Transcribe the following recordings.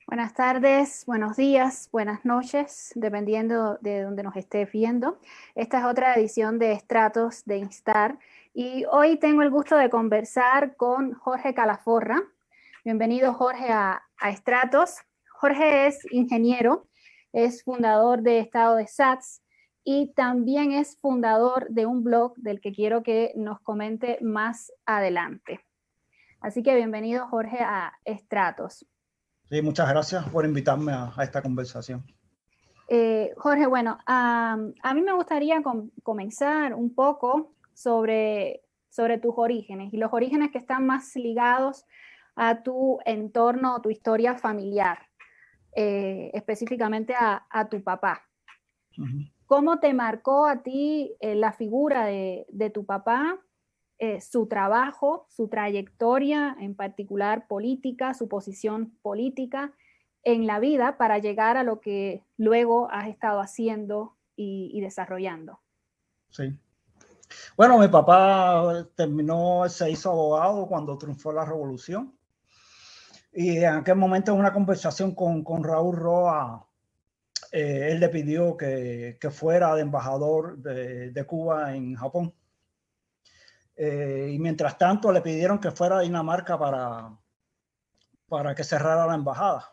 Buenas tardes, buenos días, buenas noches, dependiendo de donde nos estés viendo. Esta es otra edición de Estratos de Instar y hoy tengo el gusto de conversar con Jorge Calaforra. Bienvenido, Jorge, a Estratos. Jorge es ingeniero, es fundador de Estado de SATS y también es fundador de un blog del que quiero que nos comente más adelante. Así que bienvenido, Jorge, a Estratos. Sí, muchas gracias por invitarme a esta conversación. Jorge, bueno, a mí me gustaría comenzar un poco sobre tus orígenes y los orígenes que están más ligados a tu entorno, tu historia familiar, específicamente a tu papá. Uh-huh. ¿Cómo te marcó a ti la figura de tu papá, su trabajo, su trayectoria, en particular política, su posición política en la vida para llegar a lo que luego has estado haciendo y desarrollando? Sí. Bueno, mi papá se hizo abogado cuando triunfó la revolución. Y en aquel momento, en una conversación con Raúl Roa, él le pidió que fuera de embajador de Cuba en Japón. Y mientras tanto le pidieron que fuera a Dinamarca para que cerrara la embajada.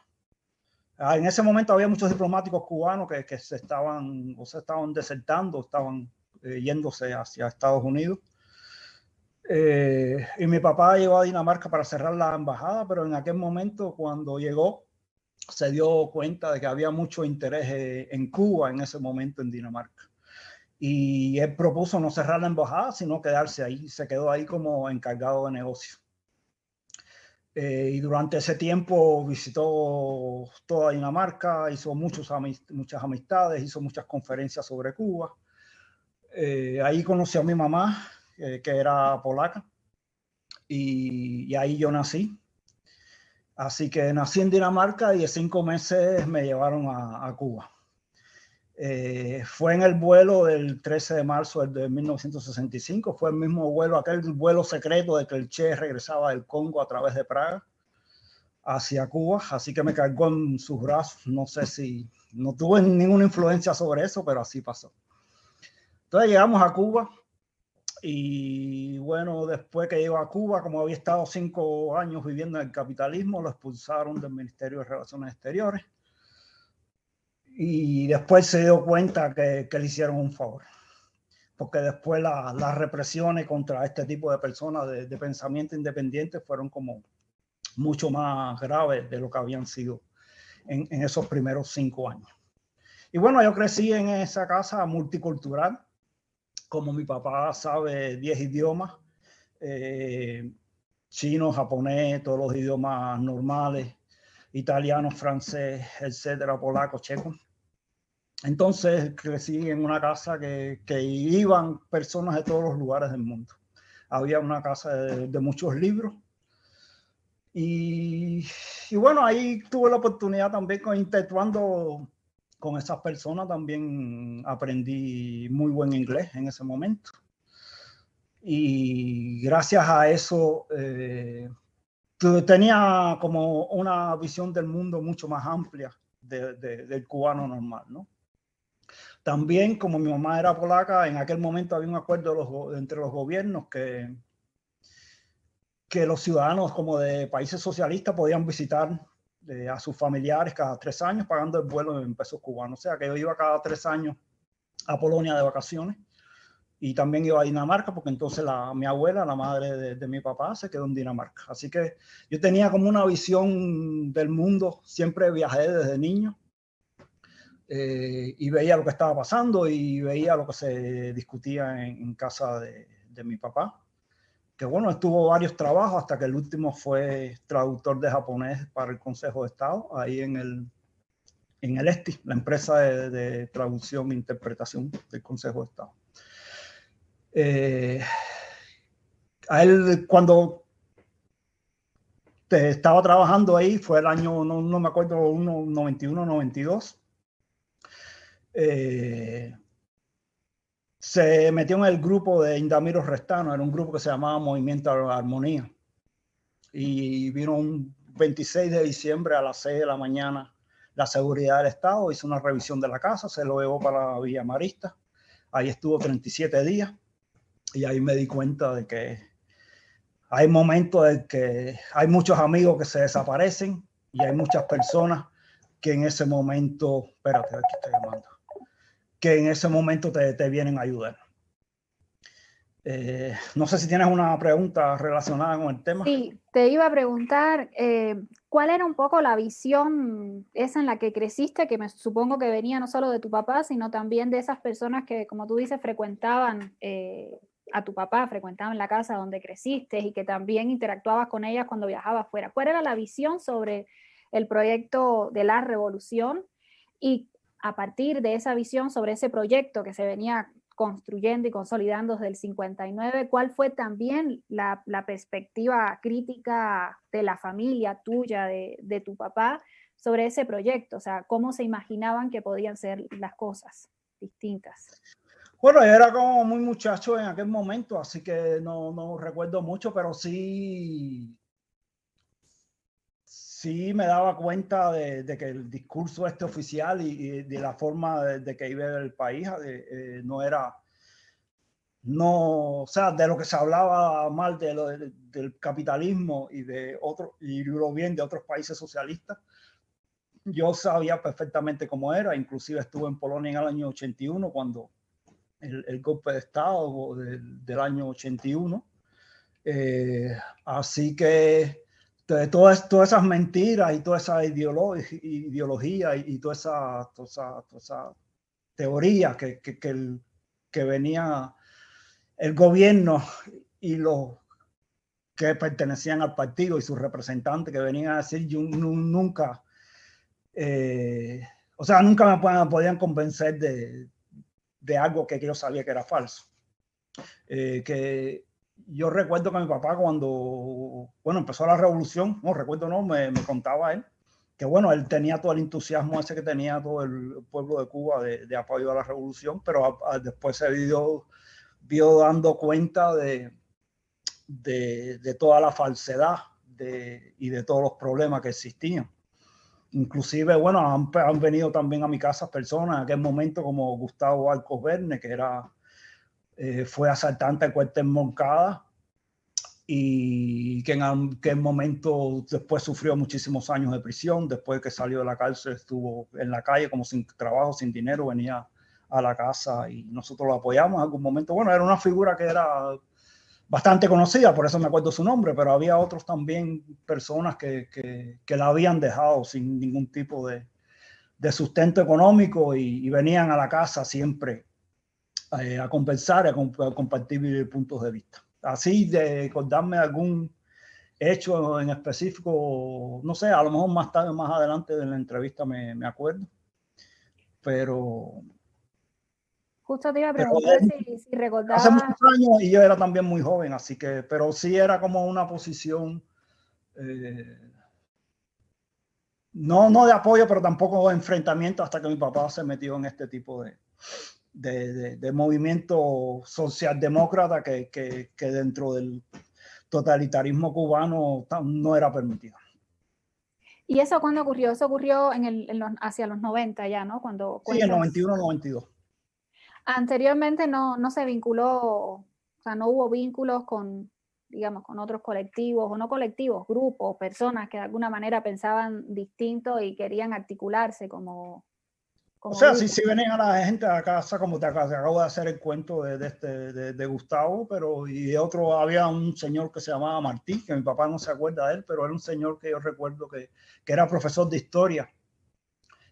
En ese momento había muchos diplomáticos cubanos que se estaban desertando, estaban yéndose hacia Estados Unidos. Y mi papá llegó a Dinamarca para cerrar la embajada, pero en aquel momento, cuando llegó, se dio cuenta de que había mucho interés en Cuba en ese momento en Dinamarca. Y él propuso no cerrar la embajada, sino quedarse ahí. Se quedó ahí como encargado de negocio. Y durante ese tiempo visitó toda Dinamarca, hizo muchas amistades, hizo muchas conferencias sobre Cuba. Ahí conoció a mi mamá, que era polaca, y ahí yo nací. Así que nací en Dinamarca y de 5 meses me llevaron a Cuba. Fue en el vuelo del 13 de marzo de 1965, fue el mismo vuelo, aquel vuelo secreto de que el Che regresaba del Congo a través de Praga hacia Cuba, así que me cargó en sus brazos. No sé si, no tuve ninguna influencia sobre eso, pero así pasó. Entonces llegamos a Cuba y bueno, después que llegó a Cuba, como había estado 5 años viviendo en el capitalismo, lo expulsaron del Ministerio de Relaciones Exteriores y después se dio cuenta que le hicieron un favor, porque después las represiones contra este tipo de personas de pensamiento independiente fueron como mucho más graves de lo que habían sido en esos primeros 5 años. Y bueno, yo crecí en esa casa multicultural. Como mi papá sabe 10 idiomas, chino, japonés, todos los idiomas normales, italiano, francés, etcétera, polaco, checo. Entonces crecí en una casa que iban personas de todos los lugares del mundo. Había una casa de muchos libros. Y bueno, ahí tuve la oportunidad también interactuando con esas personas, también aprendí muy buen inglés en ese momento. Y gracias a eso tenía como una visión del mundo mucho más amplia del cubano normal, ¿no? También, como mi mamá era polaca, en aquel momento había un acuerdo entre los gobiernos que los ciudadanos como de países socialistas podían visitar a sus familiares cada 3 años pagando el vuelo en pesos cubanos. O sea que yo iba cada 3 años a Polonia de vacaciones y también iba a Dinamarca porque entonces mi abuela, la madre de mi papá, se quedó en Dinamarca. Así que yo tenía como una visión del mundo, siempre viajé desde niño y veía lo que estaba pasando y veía lo que se discutía en casa de mi papá. que bueno, estuvo varios trabajos hasta que el último fue traductor de japonés para el Consejo de Estado, ahí en el ESTI, la empresa de traducción e interpretación del Consejo de Estado. A él, cuando estaba trabajando ahí, fue el año, no me acuerdo, 91, 92. Se metió en el grupo de Indamiro Restano, era un grupo que se llamaba Movimiento Armonía. Y vino un 26 de diciembre a las 6 de la mañana la seguridad del Estado, hizo una revisión de la casa, se lo llevó para Villa Marista. Ahí estuvo 37 días y ahí me di cuenta de que hay momentos en que hay muchos amigos que se desaparecen y hay muchas personas que en ese momento, espérate, aquí estoy llamando, que en ese momento te vienen a ayudar. No sé si tienes una pregunta relacionada con el tema. Sí, te iba a preguntar cuál era un poco la visión esa en la que creciste, que me supongo que venía no solo de tu papá, sino también de esas personas que, como tú dices, frecuentaban a tu papá, frecuentaban la casa donde creciste y que también interactuabas con ellas cuando viajabas fuera. ¿Cuál era la visión sobre el proyecto de la revolución? Y a partir de esa visión sobre ese proyecto que se venía construyendo y consolidando desde el 59, ¿cuál fue también la perspectiva crítica de la familia tuya, de tu papá, sobre ese proyecto? O sea, ¿cómo se imaginaban que podían ser las cosas distintas? Bueno, yo era como muy muchacho en aquel momento, así que no recuerdo mucho, pero sí me daba cuenta de que el discurso oficial y de la forma de que iba el país no era, o sea, de lo que se hablaba mal del capitalismo y lo bien de otros países socialistas. Yo sabía perfectamente cómo era, inclusive estuve en Polonia en el año 81 cuando el golpe de Estado del año 81. Así que todas esas mentiras y toda esa ideología y toda esa teoría que venía el gobierno y los que pertenecían al partido y sus representantes que venían a decir, yo nunca, nunca me podían convencer de algo que yo sabía que era falso. Que yo recuerdo que mi papá cuando, empezó la revolución, me contaba él, que él tenía todo el entusiasmo ese que tenía todo el pueblo de Cuba de apoyo a la revolución, pero después se vio dando cuenta de toda la falsedad y de todos los problemas que existían. Inclusive, han venido también a mi casa personas en aquel momento como Gustavo Arcos Verne, que fue asaltante del cuartel Moncada y que en aquel momento después sufrió muchísimos años de prisión. Después que salió de la cárcel estuvo en la calle como sin trabajo, sin dinero, venía a la casa y nosotros lo apoyamos en algún momento. Era una figura que era bastante conocida, por eso me acuerdo su nombre, pero había otros también, personas que la habían dejado sin ningún tipo de sustento económico y venían a la casa siempre a conversar, a compartir puntos de vista. Así de acordarme algún hecho en específico, no sé, a lo mejor más tarde, más adelante en la entrevista me acuerdo, pero... Justo te iba a preguntar si recordabas... Hace muchos años y yo era también muy joven, así que, pero sí era como una posición, no de apoyo, pero tampoco de enfrentamiento hasta que mi papá se metió en este tipo de movimiento socialdemócrata que dentro del totalitarismo cubano no era permitido. ¿Y eso cuándo ocurrió? Eso ocurrió hacia los 90 ya, ¿no? Sí, en 91, 92. Anteriormente no se vinculó, o sea, no hubo vínculos con, digamos, con otros colectivos, o no colectivos, grupos, personas que de alguna manera pensaban distinto y querían articularse como o sea, grupo. sí venían a la gente a casa, como te acabo de hacer el cuento de Gustavo, pero y otro, había un señor que se llamaba Martí, que mi papá no se acuerda de él, pero era un señor que yo recuerdo que era profesor de historia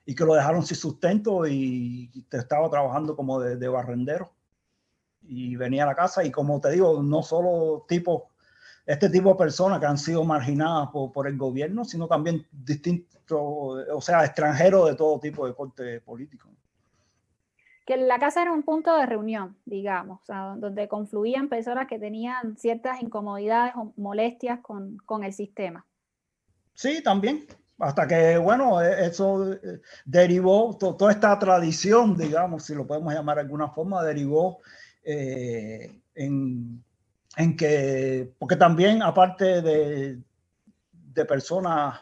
y que lo dejaron sin sustento y estaba trabajando como de barrendero. Y venía a la casa y, como te digo, no solo tipos este tipo de personas que han sido marginadas por el gobierno, sino también distintos, o sea, extranjeros de todo tipo de corte político. Que la casa era un punto de reunión, digamos, o sea, donde confluían personas que tenían ciertas incomodidades o molestias con el sistema. Sí, también. Hasta que, bueno, eso derivó, toda esta tradición, digamos, si lo podemos llamar de alguna forma, derivó en que, porque también aparte de personas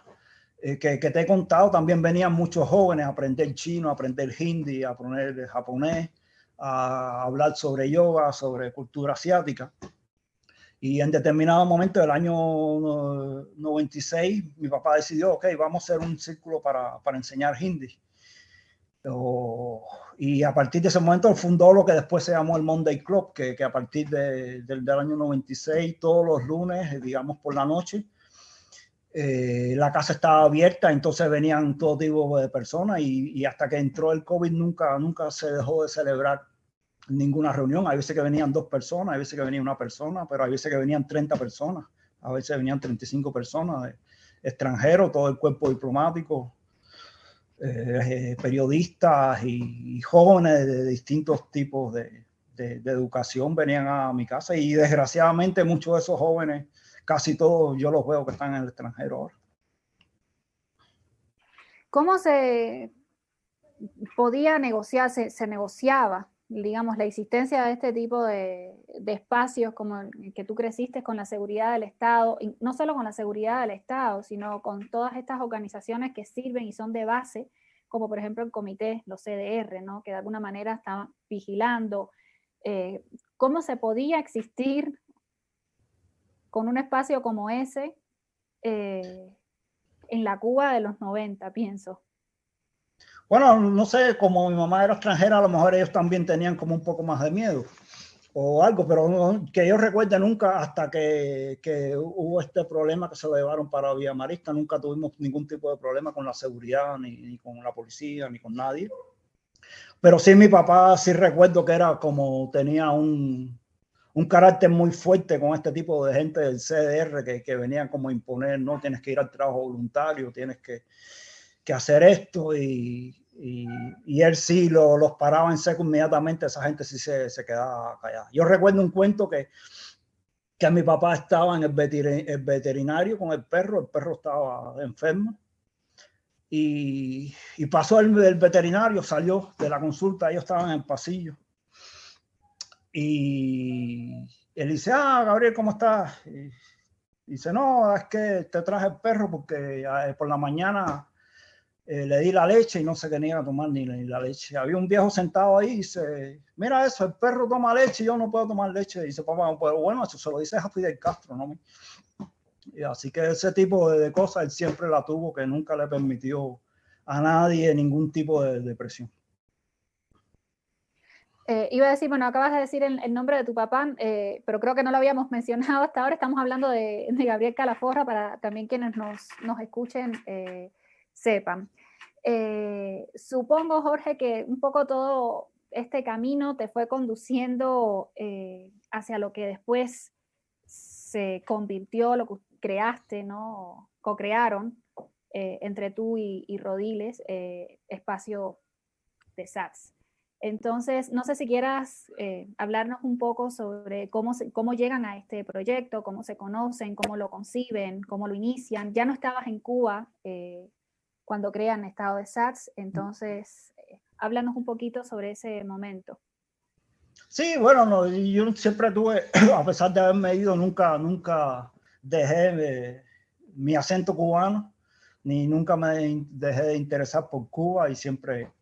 que te he contado, también venían muchos jóvenes a aprender chino, a aprender hindi, a aprender japonés, a hablar sobre yoga, sobre cultura asiática. Y en determinado momento del año 96, mi papá decidió, ok, vamos a hacer un círculo para enseñar hindi. Y a partir de ese momento fundó lo que después se llamó el Monday Club, que a partir del año 96, todos los lunes, digamos por la noche, la casa estaba abierta, entonces venían todo tipo de personas y hasta que entró el COVID nunca se dejó de celebrar ninguna reunión. Hay veces que venían 2 personas, hay veces que venía 1 persona, pero hay veces que venían 30 personas, a veces venían 35 personas, extranjeros, todo el cuerpo diplomático, periodistas y jóvenes de distintos tipos de educación venían a mi casa y desgraciadamente muchos de esos jóvenes, casi todos yo los veo que están en el extranjero ahora. ¿Cómo se podía negociar, se negociaba, digamos, la existencia de este tipo de espacios como el que tú creciste con la seguridad del Estado, y no solo con la seguridad del Estado, sino con todas estas organizaciones que sirven y son de base, como por ejemplo el comité, los CDR, ¿no? Que de alguna manera estaban vigilando cómo se podía existir con un espacio como ese en la Cuba de los 90, pienso. Bueno, no sé, como mi mamá era extranjera, a lo mejor ellos también tenían como un poco más de miedo o algo, pero no, que yo recuerde nunca hasta que hubo este problema que se lo llevaron para Villa Marista, nunca tuvimos ningún tipo de problema con la seguridad, ni con la policía, ni con nadie. Pero sí, mi papá sí recuerdo que era como tenía un carácter muy fuerte con este tipo de gente del CDR que venían como a imponer, no, tienes que ir al trabajo voluntario, tienes que hacer esto y él sí los paraba en seco inmediatamente, esa gente sí se quedaba callada. Yo recuerdo un cuento que mi papá estaba en el veterinario con el perro estaba enfermo y pasó el veterinario, salió de la consulta, ellos estaban en el pasillo y él dice, Gabriel, ¿cómo estás? Y dice, no, es que te traje el perro porque por la mañana le di la leche y no se quería tomar ni la leche. Había un viejo sentado ahí y dice, mira eso, el perro toma leche y yo no puedo tomar leche. Y dice, papá, pero bueno, eso se lo dice a Fidel Castro, ¿no? Y así que ese tipo de cosas él siempre la tuvo, que nunca le permitió a nadie ningún tipo de depresión. Iba a decir, bueno, acabas de decir el nombre de tu papá, pero creo que no lo habíamos mencionado hasta ahora. Estamos hablando de Gabriel Calaforra para también quienes nos escuchen sepan. Supongo, Jorge, que un poco todo este camino te fue conduciendo hacia lo que después se convirtió, lo que creaste, ¿no? Co-crearon entre tú y Rodiles, Espacio de SATS. Entonces, no sé si quieras hablarnos un poco sobre cómo llegan a este proyecto, cómo se conocen, cómo lo conciben, cómo lo inician. Ya no estabas en Cuba cuando crean Estado de SATS, entonces háblanos un poquito sobre ese momento. Sí, bueno, no, yo siempre tuve, a pesar de haberme ido, nunca dejé mi acento cubano, ni nunca me dejé de interesar por Cuba y siempre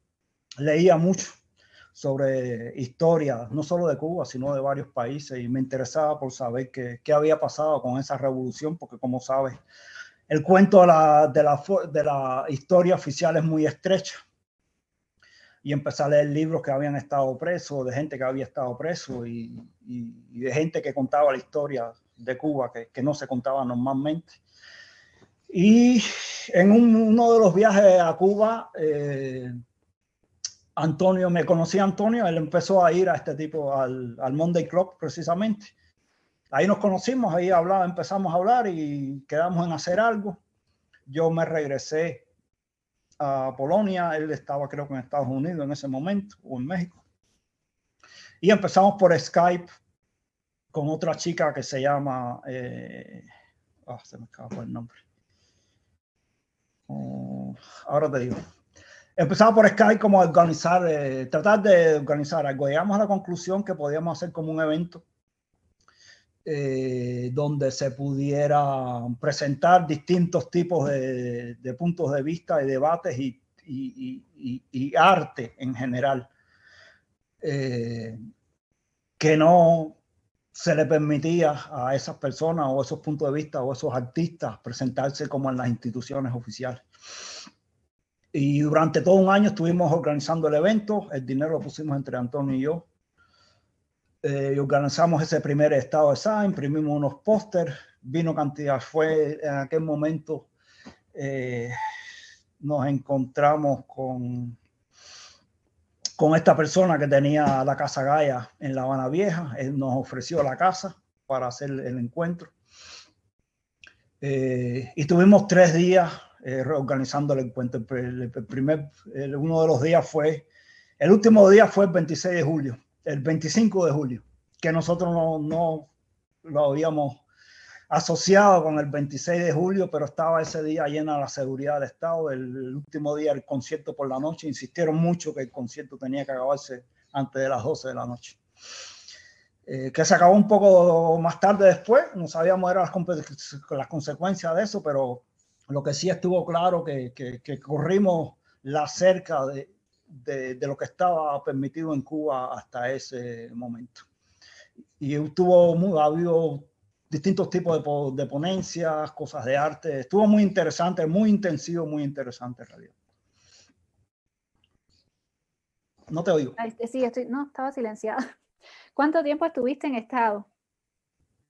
leía mucho sobre historia, no solo de Cuba, sino de varios países y me interesaba por saber qué había pasado con esa revolución, porque como sabes, el cuento de la historia oficial es muy estrecho. Y empecé a leer libros que habían estado presos, de gente que había estado preso y de gente que contaba la historia de Cuba que no se contaba normalmente. Y en uno de los viajes a Cuba, me conocía Antonio, él empezó a ir a este tipo, al Monday Club precisamente. Ahí nos conocimos, ahí empezamos a hablar y quedamos en hacer algo. Yo me regresé a Polonia, él estaba creo que en Estados Unidos en ese momento, o en México. Y empezamos por Skype con otra chica que se llama, se me acabó el nombre. Ahora te digo. Empezamos por Skype como a organizar, tratar de organizar algo. Llegamos a la conclusión que podíamos hacer como un evento donde se pudiera presentar distintos tipos de puntos de vista y debates y arte en general, que no se le permitía a esas personas o esos puntos de vista o esos artistas presentarse como en las instituciones oficiales. Y durante todo un año estuvimos organizando el evento, el dinero lo pusimos entre Antonio y yo. Y organizamos ese primer estado de SAA, imprimimos unos pósters, vino cantidad, fue en aquel momento nos encontramos con esta persona que tenía la Casa Gaia en La Habana Vieja. Él nos ofreció la casa para hacer el encuentro. Y tuvimos 3 días reorganizando el encuentro. Uno de los días el último día fue el 26 de julio, el 25 de julio, que nosotros no lo habíamos asociado con el 26 de julio, pero estaba ese día llena la seguridad del Estado. El último día el concierto por la noche, insistieron mucho que el concierto tenía que acabarse antes de las 12 de la noche. Que se acabó un poco más tarde después, no sabíamos las consecuencias de eso, pero lo que sí estuvo claro que corrimos la cerca de lo que estaba permitido en Cuba hasta ese momento. Y ha habido distintos tipos de ponencias, cosas de arte. Estuvo muy interesante, muy intensivo, muy interesante en realidad. No te oigo. Sí, estaba silenciado. ¿Cuánto tiempo estuviste en estado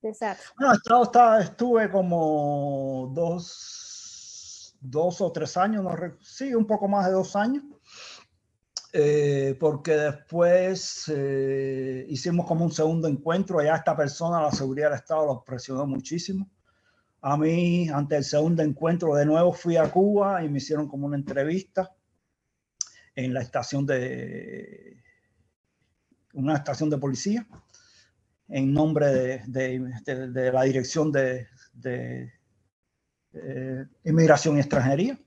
de SAT? Bueno, estuve como dos o 3 años, sí, un poco más de 2 años. Porque después hicimos como un segundo encuentro. Ya esta persona, la seguridad del Estado, lo presionó muchísimo. A mí, ante el segundo encuentro, de nuevo fui a Cuba y me hicieron como una entrevista en la estación de policía en nombre de la Dirección de Inmigración y Extranjería.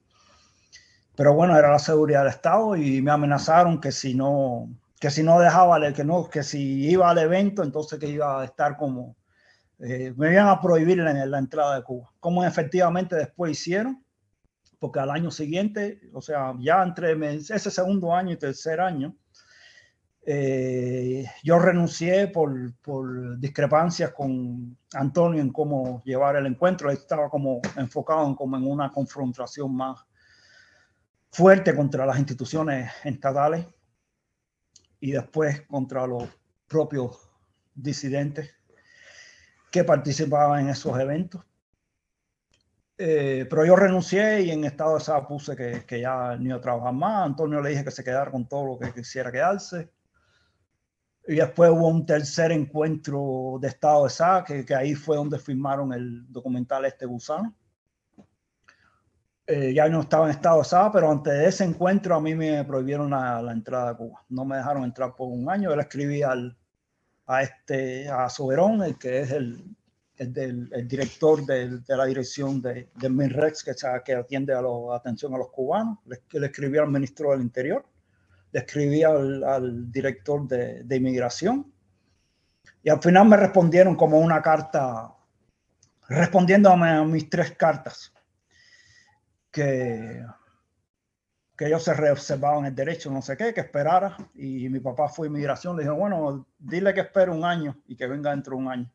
Pero bueno, era la seguridad del Estado y me amenazaron que si no dejaba, que si iba al evento, entonces que iba a estar como, me iban a prohibir la entrada de Cuba. Como efectivamente después hicieron, porque al año siguiente, o sea, ya entre ese segundo año y tercer año, yo renuncié por discrepancias con Antonio en cómo llevar el encuentro. Él estaba como enfocado en una confrontación más fuerte contra las instituciones estatales y después contra los propios disidentes que participaban en esos eventos. Pero yo renuncié y en estado de SAA puse que ya no iba a trabajar más. A Antonio le dije que se quedara con todo lo que quisiera quedarse. Y después hubo un tercer encuentro de estado de SAA, que ahí fue donde firmaron el documental Gusano. Ya no estaba en estado de SAA, pero antes de ese encuentro a mí me prohibieron la entrada a Cuba. No me dejaron entrar por un año. Yo le escribí a Soberón, el que es el director de la dirección de MINREX, que atiende a la atención a los cubanos. Le escribí al ministro del Interior, le escribí al director de Inmigración, y al final me respondieron como una carta, respondiéndome a mis 3 cartas, que ellos se reservaban el derecho, no sé qué, que esperara. Y mi papá fue a Inmigración, le dijo, bueno, dile que espere un año y que venga dentro de un año.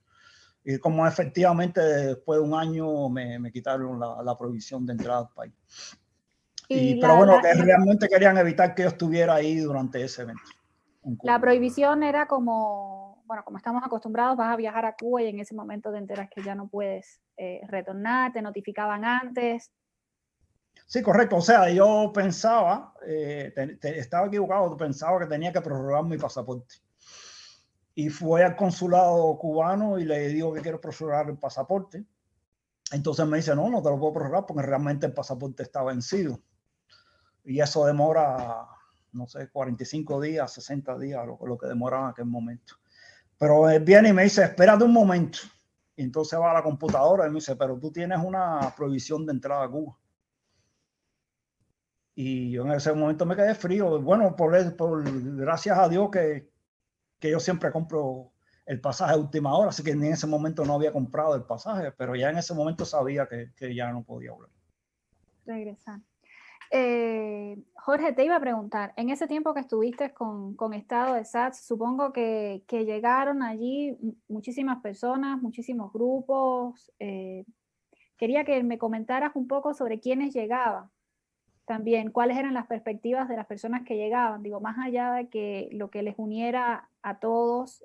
Y como efectivamente después de un año me quitaron la prohibición de entrada al país. Pero bueno, que realmente querían evitar que yo estuviera ahí durante ese evento. La prohibición era como, bueno, como estamos acostumbrados, vas a viajar a Cuba y en ese momento te enteras que ya no puedes retornar, te notificaban antes. Sí, correcto. O sea, yo pensaba, estaba equivocado, pensaba que tenía que prorrogar mi pasaporte. y fue al consulado cubano y le digo que quiero prorrogar el pasaporte. Entonces me dice, no, no te lo puedo prorrogar porque realmente el pasaporte está vencido. Y eso demora, no sé, 45 días, 60 días, lo que demoraba en aquel momento. Pero él viene y me dice, espérate un momento. Y entonces va a la computadora y me dice, pero tú tienes una prohibición de entrada a Cuba. Y yo en ese momento me quedé frío. Bueno, gracias a Dios que yo siempre compro el pasaje a última hora, así que en ese momento no había comprado el pasaje, pero ya en ese momento sabía que ya no podía volver. Regresar. Jorge, te iba a preguntar, en ese tiempo que estuviste con Estado de SATS, supongo que llegaron allí muchísimas personas, muchísimos grupos. Quería que me comentaras un poco sobre quiénes llegaban. También, cuáles eran las perspectivas de las personas que llegaban. Digo, más allá de que lo que les uniera a todos,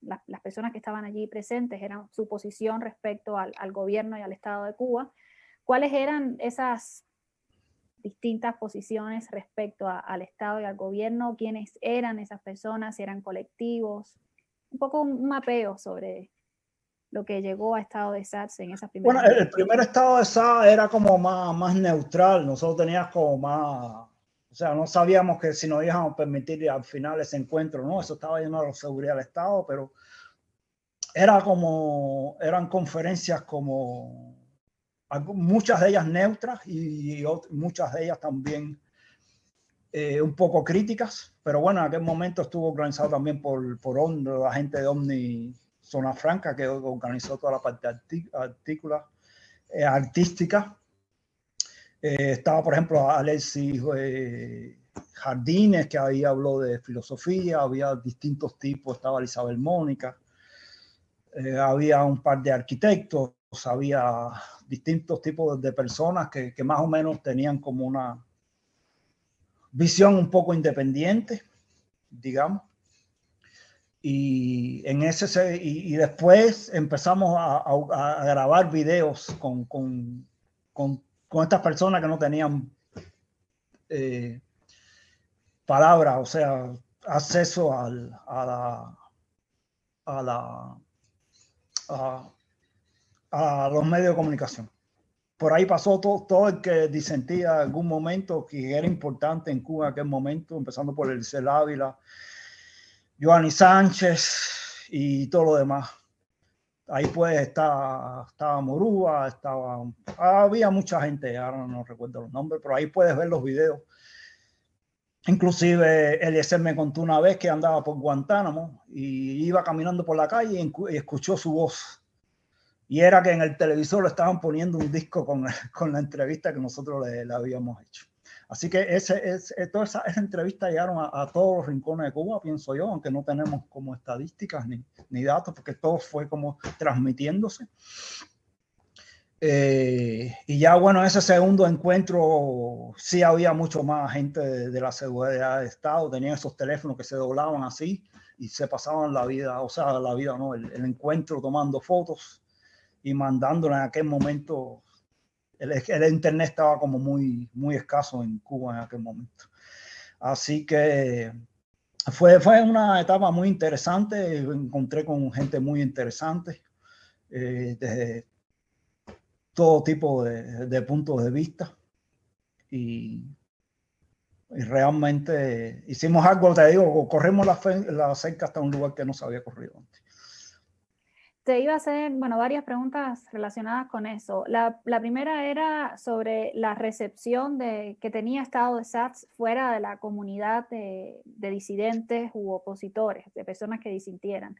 las personas que estaban allí presentes, eran su posición respecto al gobierno y al Estado de Cuba. ¿Cuáles eran esas distintas posiciones respecto al Estado y al gobierno? ¿Quiénes eran esas personas? ¿Si eran colectivos? Un poco un mapeo sobre lo que llegó a Estado de SATS en esas primeras. Bueno, el primer Estado de SATS era como más neutral. Nosotros teníamos como más, o sea, no sabíamos que si nos íbamos a permitir al final ese encuentro, ¿no? Eso estaba lleno de seguridad del Estado, pero eran conferencias como muchas de ellas neutras y muchas de ellas también un poco críticas, pero bueno, en aquel momento estuvo organizado también por la gente de Omni Zona Franca, que organizó toda la parte artística. Estaba, por ejemplo, Alexis Jardines, que ahí habló de filosofía, había distintos tipos, estaba Isabel Mónica, había un par de arquitectos, había distintos tipos de personas que más o menos tenían como una visión un poco independiente, digamos. Y después empezamos a grabar videos con estas personas que no tenían palabras, o sea, acceso a los medios de comunicación. Por ahí pasó todo el que disentía en algún momento, que era importante en Cuba en aquel momento, empezando por Eliseo Ávila, Joanny Sánchez y todo lo demás. Ahí pues estaba Morúa, había mucha gente, ahora no recuerdo los nombres, pero ahí puedes ver los videos. Inclusive Eliezer me contó una vez que andaba por Guantánamo y iba caminando por la calle y escuchó su voz. Y era que en el televisor le estaban poniendo un disco con la entrevista que nosotros le habíamos hecho. Así que todas esas entrevistas llegaron a todos los rincones de Cuba, pienso yo, aunque no tenemos como estadísticas ni datos, porque todo fue como transmitiéndose. Y ya bueno, ese segundo encuentro sí había mucho más gente de la seguridad de Estado, tenían esos teléfonos que se doblaban así y se pasaban la vida, o sea, la vida no, el encuentro tomando fotos y mandándola. En aquel momento el internet estaba como muy escaso en Cuba en aquel momento. Así que fue una etapa muy interesante, encontré con gente muy interesante desde todo tipo de puntos de vista y realmente hicimos algo, te digo, corrimos la cerca hasta un lugar que no se había corrido antes. Te iba a hacer, bueno, varias preguntas relacionadas con eso. La primera era sobre la recepción que tenía Estado de SATS fuera de la comunidad de disidentes u opositores, de personas que disintieran.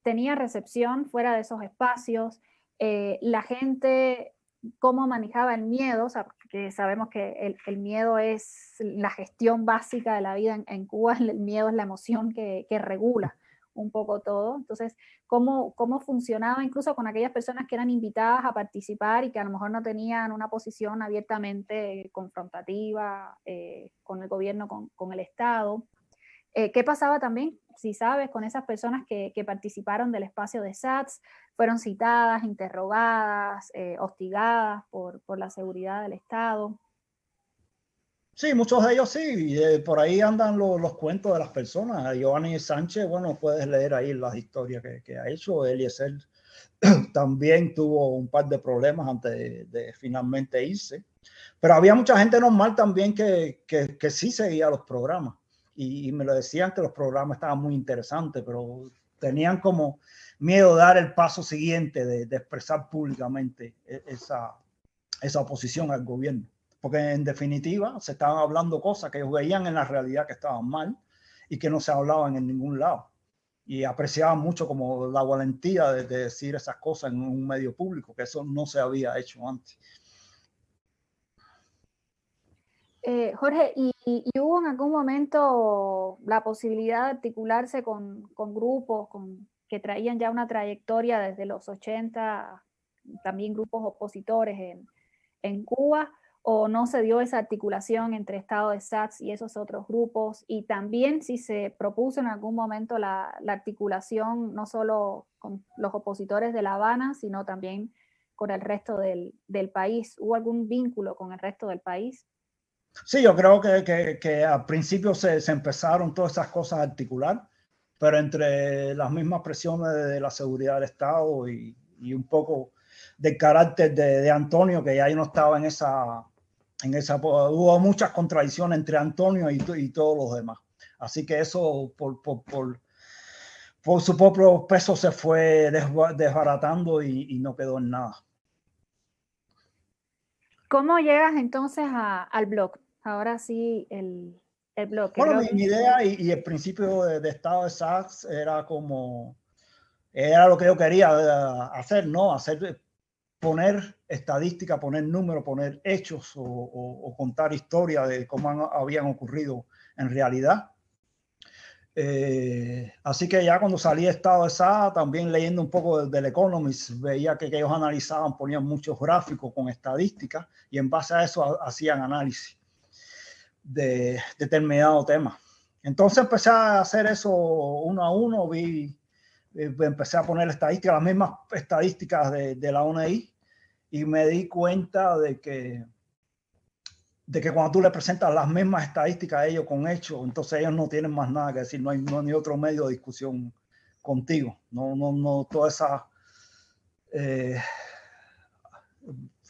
¿Tenía recepción fuera de esos espacios? La gente, ¿cómo manejaba el miedo? O sea, porque sabemos que el miedo es la gestión básica de la vida en Cuba. El miedo es la emoción que regula un poco todo. Entonces, ¿cómo funcionaba incluso con aquellas personas que eran invitadas a participar y que a lo mejor no tenían una posición abiertamente confrontativa con el gobierno, con el Estado? ¿Qué pasaba también, si sabes, con esas personas que participaron del espacio de SATS? ¿Fueron citadas, interrogadas, hostigadas por la seguridad del Estado? Sí, muchos de ellos sí, y, por ahí andan los cuentos de las personas. Giovanni Sánchez, bueno, puedes leer ahí las historias que ha hecho. Eliezer también tuvo un par de problemas antes de finalmente irse. Pero había mucha gente normal también que sí seguía los programas y me lo decían que los programas estaban muy interesantes, pero tenían como miedo de dar el paso siguiente de expresar públicamente esa oposición al gobierno. Porque en definitiva se estaban hablando cosas que ellos veían en la realidad que estaban mal y que no se hablaban en ningún lado. Y apreciaban mucho como la valentía de decir esas cosas en un medio público, que eso no se había hecho antes. Jorge, ¿y hubo en algún momento la posibilidad de articularse con grupos que traían ya una trayectoria desde los 80, también grupos opositores en Cuba, o no se dio esa articulación entre Estado de SADC y esos otros grupos? Y también si se propuso en algún momento la articulación no solo con los opositores de La Habana, sino también con el resto del país. ¿Hubo algún vínculo con el resto del país? Sí, yo creo que al principio se empezaron todas esas cosas a articular, pero entre las mismas presiones de la seguridad del Estado y un poco del carácter de Antonio, que ya no estaba en esa, hubo muchas contradicciones entre Antonio y todos los demás. Así que eso por su propio peso se fue desbaratando y no quedó en nada. ¿Cómo llegas entonces al blog? Ahora sí, el blog. Bueno, mi idea y el principio de Estado de SADC era lo que yo quería hacer, ¿no? Poner estadística, poner números, poner hechos o contar historias de cómo habían ocurrido en realidad. Así que ya cuando salí de Estado de SADC, también leyendo un poco del Economist, veía que ellos analizaban, ponían muchos gráficos con estadísticas y en base a eso hacían análisis de determinado tema. Entonces empecé a hacer eso uno a uno, empecé a poner estadísticas, las mismas estadísticas de la ONI, y me di cuenta de que cuando tú le presentas las mismas estadísticas a ellos con hechos, entonces ellos no tienen más nada que decir, no hay ni otro medio de discusión contigo, no toda esa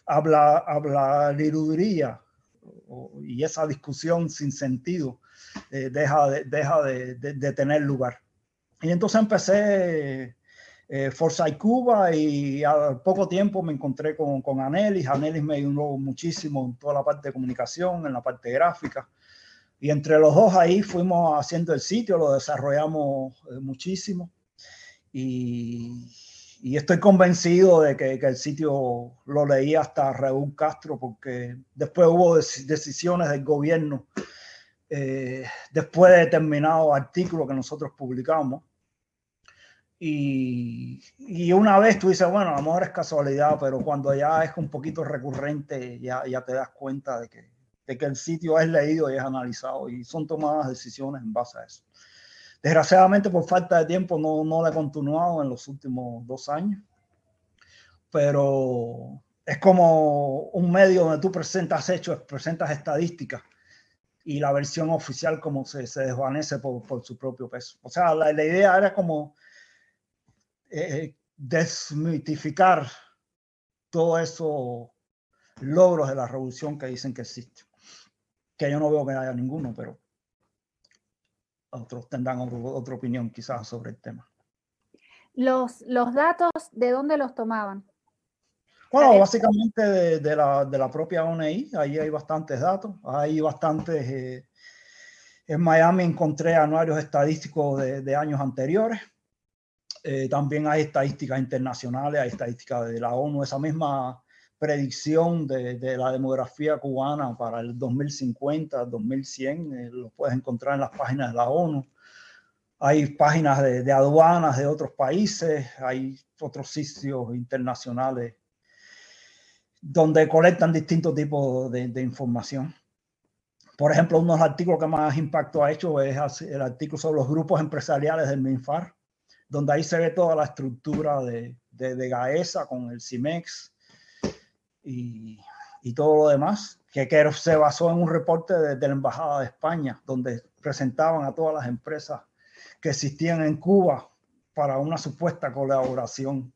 hablariduría y esa discusión sin sentido deja de tener lugar. Y entonces empecé Foresight Cuba y al poco tiempo me encontré con Anelis. Anelis me ayudó muchísimo en toda la parte de comunicación, en la parte gráfica. Y entre los dos ahí fuimos haciendo el sitio, lo desarrollamos muchísimo. Y estoy convencido de que el sitio lo leí hasta Raúl Castro, porque después hubo decisiones del gobierno después de determinado artículo que nosotros publicamos. Y una vez tú dices, bueno, a lo mejor es casualidad, pero cuando ya es un poquito recurrente, ya te das cuenta de que el sitio es leído y es analizado y son tomadas decisiones en base a eso. Desgraciadamente, por falta de tiempo, no lo he continuado en los últimos 2 años, pero es como un medio donde tú presentas hechos, presentas estadísticas y la versión oficial como se desvanece por su propio peso. O sea, la idea era como desmitificar todos esos logros de la revolución que dicen que existe. Que yo no veo que haya ninguno, pero otros tendrán otra opinión quizás sobre el tema. Los datos, ¿de dónde los tomaban? Bueno, básicamente de la propia ONI, ahí hay bastantes datos, hay bastantes, en Miami encontré anuarios estadísticos de años anteriores, también hay estadísticas internacionales, hay estadísticas de la ONU, esa misma predicción de la demografía cubana para el 2050, 2100, lo puedes encontrar en las páginas de la ONU. Hay páginas de aduanas de otros países, hay otros sitios internacionales donde colectan distintos tipos de información. Por ejemplo, uno de los artículos que más impacto ha hecho es el artículo sobre los grupos empresariales del MINFAR, donde ahí se ve toda la estructura de GAESA con el CIMEX y y todo lo demás, que se basó en un reporte de la Embajada de España, donde presentaban a todas las empresas que existían en Cuba para una supuesta colaboración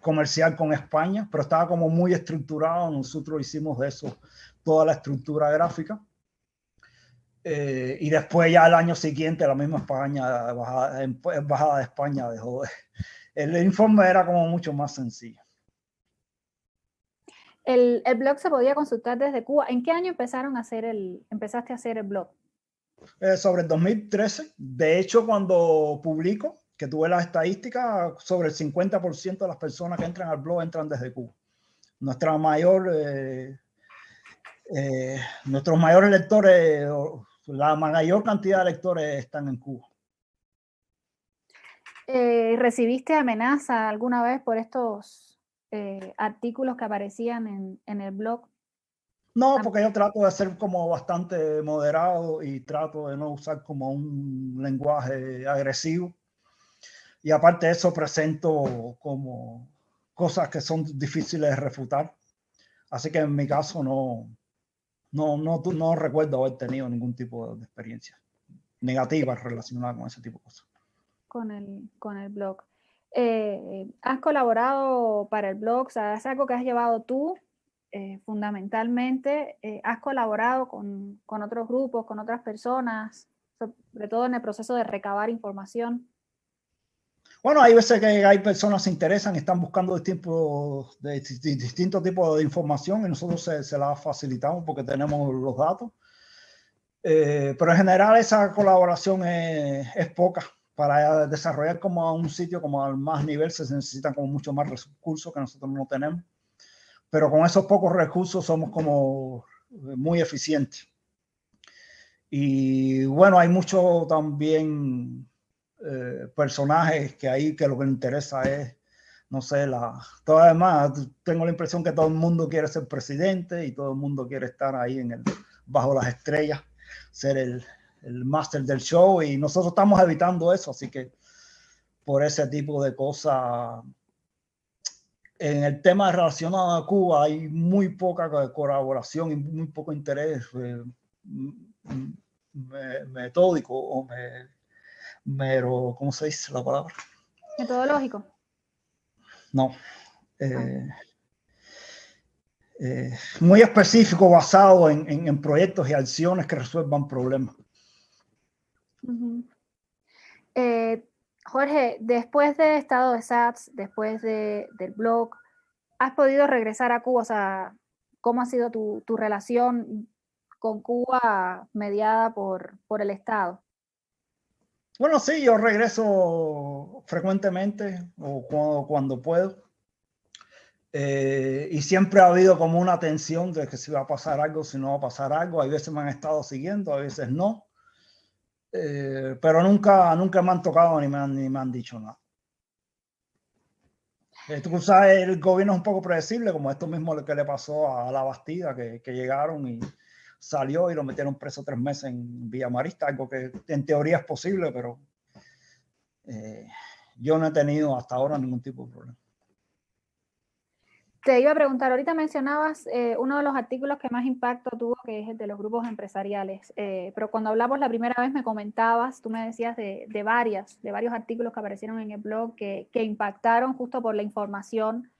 comercial con España, pero estaba como muy estructurado. Nosotros hicimos de eso toda la estructura gráfica. Y después ya el año siguiente la misma España, Embajada de España dejó. El informe era como mucho más sencillo. El blog se podía consultar desde Cuba. ¿En qué año empezaste a hacer el blog? Sobre el 2013. De hecho, cuando publico, que tuve las estadísticas, sobre el 50% de las personas que entran al blog entran desde Cuba. Nuestros mayores lectores, la mayor cantidad de lectores están en Cuba. ¿Recibiste amenaza alguna vez por estos artículos que aparecían en el blog? No, porque yo trato de ser como bastante moderado y trato de no usar como un lenguaje agresivo. Y aparte de eso, presento como cosas que son difíciles de refutar. Así que en mi caso no recuerdo haber tenido ningún tipo de experiencia negativa relacionada con ese tipo de cosas. Con el blog. ¿Has colaborado para el blog? O sea, ¿es algo que has llevado tú fundamentalmente? ¿Has colaborado con otros grupos, con otras personas, sobre todo en el proceso de recabar información? Bueno, hay veces que hay personas que se interesan y están buscando distintos tipos de información y nosotros se las facilitamos porque tenemos los datos. Pero en general esa colaboración es poca. Para desarrollar como un sitio como al más nivel se necesitan como mucho más recursos que nosotros no tenemos. Pero con esos pocos recursos somos como muy eficientes. Y bueno, hay mucho también personajes que ahí que lo que interesa es, no sé, además tengo la impresión que todo el mundo quiere ser presidente y todo el mundo quiere estar ahí bajo las estrellas, ser el máster del show, y nosotros estamos evitando eso, así que por ese tipo de cosas, en el tema relacionado a Cuba hay muy poca colaboración y muy poco interés metódico o ¿cómo se dice la palabra? Metodológico. No. Muy específico, basado en proyectos y acciones que resuelvan problemas. Uh-huh. Jorge, después de Estado de SATS, después del blog, ¿has podido regresar a Cuba? O sea, ¿cómo ha sido tu relación con Cuba mediada por el Estado? Bueno, sí, yo regreso frecuentemente o cuando puedo. Y siempre ha habido como una tensión de que si va a pasar algo, si no va a pasar algo. Hay veces me han estado siguiendo, a veces no. Pero nunca me han tocado ni me han dicho nada. Tú sabes, el gobierno es un poco predecible, como esto mismo que le pasó a La Bastida, que llegaron y salió y lo metieron preso 3 meses en Villa Marista, algo que en teoría es posible, pero yo no he tenido hasta ahora ningún tipo de problema. Te iba a preguntar, ahorita mencionabas uno de los artículos que más impacto tuvo, que es el de los grupos empresariales, pero cuando hablamos la primera vez me comentabas, tú me decías de varios artículos que aparecieron en el blog que impactaron justo por la información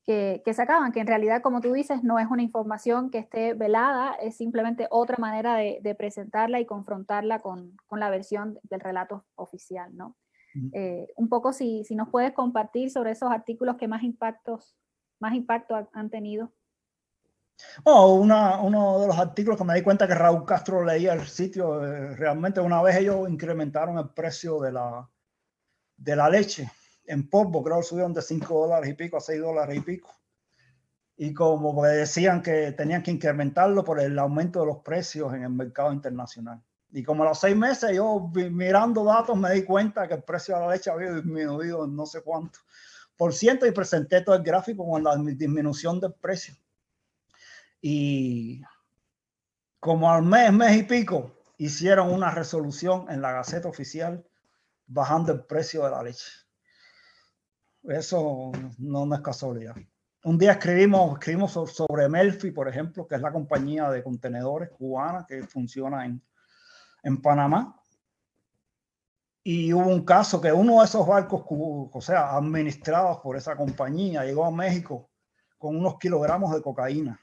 que sacaban, que en realidad, como tú dices, no es una información que esté velada, es simplemente otra manera de presentarla y confrontarla con la versión del relato oficial, ¿no? Un poco si nos puedes compartir sobre esos artículos que más impacto han tenido. Uno de los artículos que me di cuenta que Raúl Castro leía el sitio, realmente una vez ellos incrementaron el precio de la leche en polvo, creo que subieron de $5 y pico a $6 y pico. Y como decían que tenían que incrementarlo por el aumento de los precios en el mercado internacional. Y como a los 6 meses yo mirando datos me di cuenta que el precio de la leche había disminuido en no sé cuánto % y presenté todo el gráfico con la disminución del precio. Y como al mes y pico, hicieron una resolución en la Gaceta Oficial bajando el precio de la leche. eso no es casualidad. Un día escribimos sobre Melfi, por ejemplo, que es la compañía de contenedores cubana que funciona en Panamá. Y hubo un caso que uno de esos barcos, o sea, administrados por esa compañía, llegó a México con unos kilogramos de cocaína.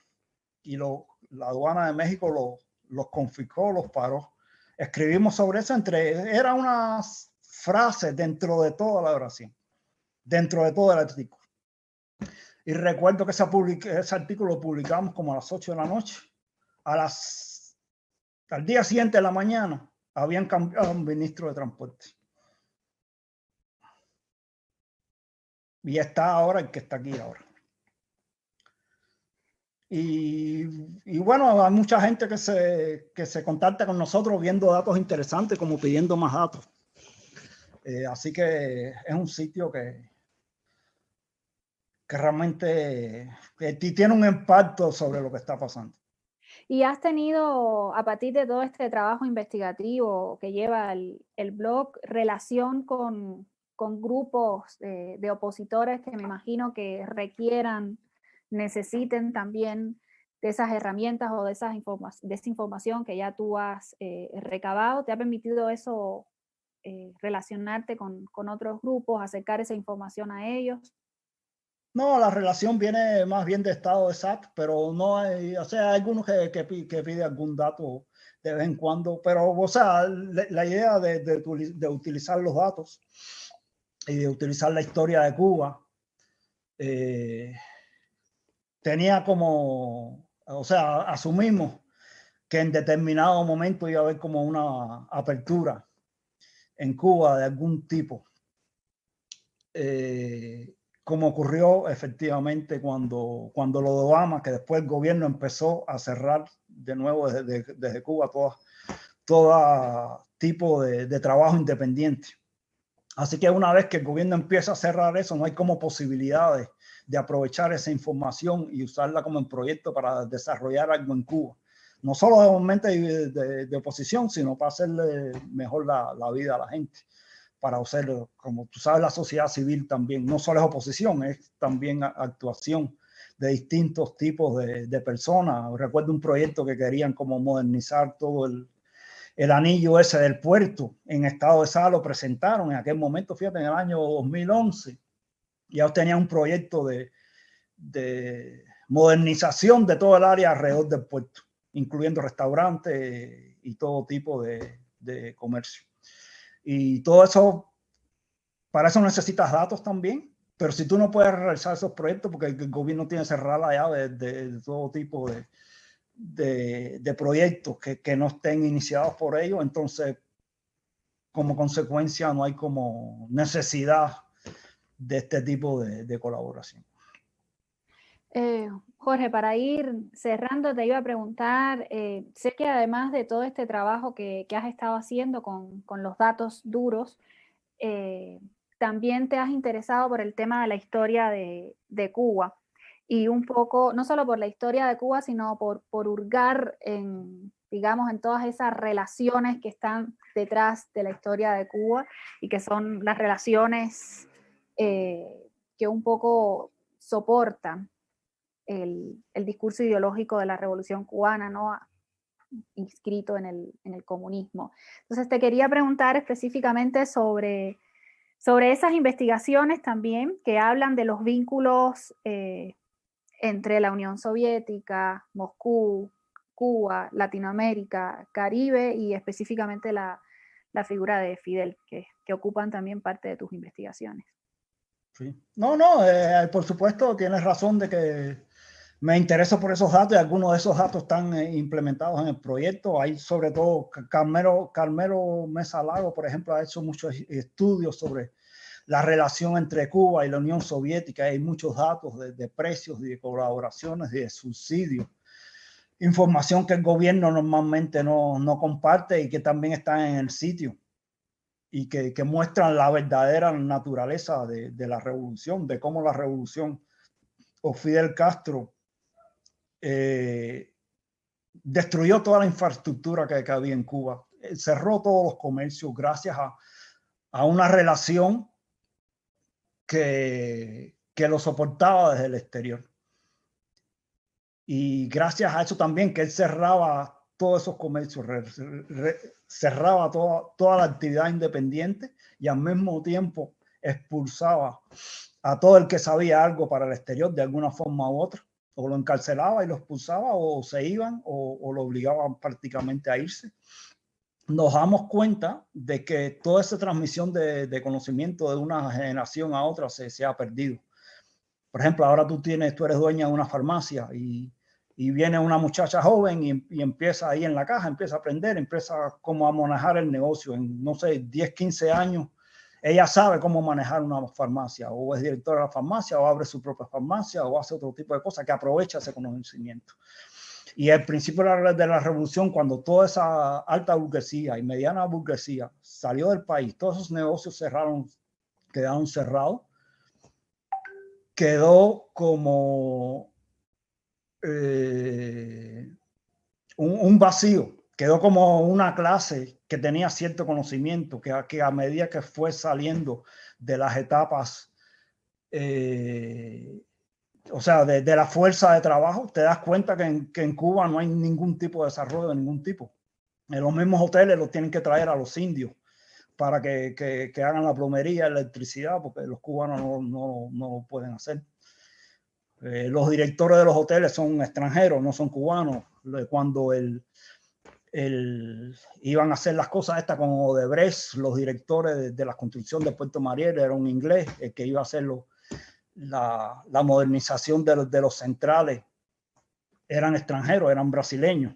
Y la aduana de México los confiscó, los paró. Escribimos sobre eso, era unas frases dentro de toda la oración, dentro de todo el artículo. Y recuerdo que ese artículo lo publicamos como a las 8 de la noche. Al día siguiente de la mañana habían cambiado un ministro de transporte. Y está ahora el que está aquí ahora. Y bueno, hay mucha gente que se contacta con nosotros viendo datos interesantes, como pidiendo más datos. Así que es un sitio que realmente tiene un impacto sobre lo que está pasando. ¿Y has tenido, a partir de todo este trabajo investigativo que lleva el blog, relación con grupos de opositores que me imagino que necesiten también de esas herramientas o de esa información que ya tú has recabado? ¿Te ha permitido eso relacionarte con otros grupos, acercar esa información a ellos? No, la relación viene más bien de estado de SAT, pero no hay, o sea, hay algunos que pide algún dato de vez en cuando, pero, o sea, la idea de utilizar los datos y de utilizar la historia de Cuba tenía como, o sea, asumimos que en determinado momento iba a haber como una apertura en Cuba de algún tipo. Como ocurrió efectivamente cuando lo de Obama, que después el gobierno empezó a cerrar de nuevo desde Cuba todo tipo de trabajo independiente. Así que una vez que el gobierno empieza a cerrar eso, no hay como posibilidades de aprovechar esa información y usarla como en proyecto para desarrollar algo en Cuba. No solo de momento de oposición, sino para hacerle mejor la vida a la gente. Para hacer, como tú sabes, la sociedad civil también, no solo es oposición, es también actuación de distintos tipos de personas. Recuerdo un proyecto que querían como modernizar todo el anillo ese del puerto en estado de sala, lo presentaron en aquel momento, fíjate, en el año 2011. Ya tenían un proyecto de modernización de todo el área alrededor del puerto, incluyendo restaurantes y todo tipo de comercio. Y todo eso, para eso necesitas datos también, pero si tú no puedes realizar esos proyectos porque el gobierno tiene cerrada la llave de todo tipo de proyectos que no estén iniciados por ellos, entonces como consecuencia no hay como necesidad de este tipo de colaboración. Jorge, para ir cerrando, te iba a preguntar, sé que además de todo este trabajo que has estado haciendo con los datos duros, también te has interesado por el tema de la historia de Cuba y un poco, no solo por la historia de Cuba, sino por hurgar digamos, en todas esas relaciones que están detrás de la historia de Cuba y que son las relaciones que un poco soportan el discurso ideológico de la Revolución Cubana, ¿no? Inscrito en el comunismo. Entonces te quería preguntar específicamente sobre esas investigaciones también que hablan de los vínculos entre la Unión Soviética, Moscú, Cuba, Latinoamérica, Caribe y específicamente la figura de Fidel, que ocupan también parte de tus investigaciones. Sí. No, por supuesto, tienes razón de que me intereso por esos datos y algunos de esos datos están implementados en el proyecto. Hay sobre todo Carmelo Mesa Lago, por ejemplo, ha hecho muchos estudios sobre la relación entre Cuba y la Unión Soviética. Hay muchos datos de precios, de colaboraciones, de subsidios. Información que el gobierno normalmente no comparte y que también está en el sitio y que muestran la verdadera naturaleza de la revolución, de cómo la revolución o Fidel Castro destruyó toda la infraestructura que había en Cuba, cerró todos los comercios gracias a una relación que lo soportaba desde el exterior. Y gracias a eso también que él cerraba todos esos comercios, cerraba toda la actividad independiente y al mismo tiempo expulsaba a todo el que sabía algo para el exterior de alguna forma u otra, o lo encarcelaba y lo expulsaba, o se iban, o lo obligaban prácticamente a irse. Nos damos cuenta de que toda esa transmisión de conocimiento de una generación a otra se ha perdido. Por ejemplo, ahora tú eres dueña de una farmacia y viene una muchacha joven y empieza ahí en la caja, empieza a aprender, empieza como a manejar el negocio. En, no sé, 10, 15 años, ella sabe cómo manejar una farmacia, o es directora de la farmacia, o abre su propia farmacia, o hace otro tipo de cosas que aprovecha ese conocimiento. Y al principio de la revolución, cuando toda esa alta burguesía y mediana burguesía salió del país, todos esos negocios quedaron cerrados, quedó como un vacío, quedó como una clase que tenía cierto conocimiento, que a medida que fue saliendo de las etapas, o sea, de la fuerza de trabajo, te das cuenta que en Cuba no hay ningún tipo de desarrollo de ningún tipo. En los mismos hoteles los tienen que traer a los indios para que hagan la plomería, la electricidad, porque los cubanos no lo pueden hacer. Los directores de los hoteles son extranjeros, no son cubanos. Cuando iban a hacer las cosas estas con Odebrecht, los directores de la construcción de Puerto Mariel era un inglés, el que iba a hacer la modernización de los centrales eran extranjeros, eran brasileños.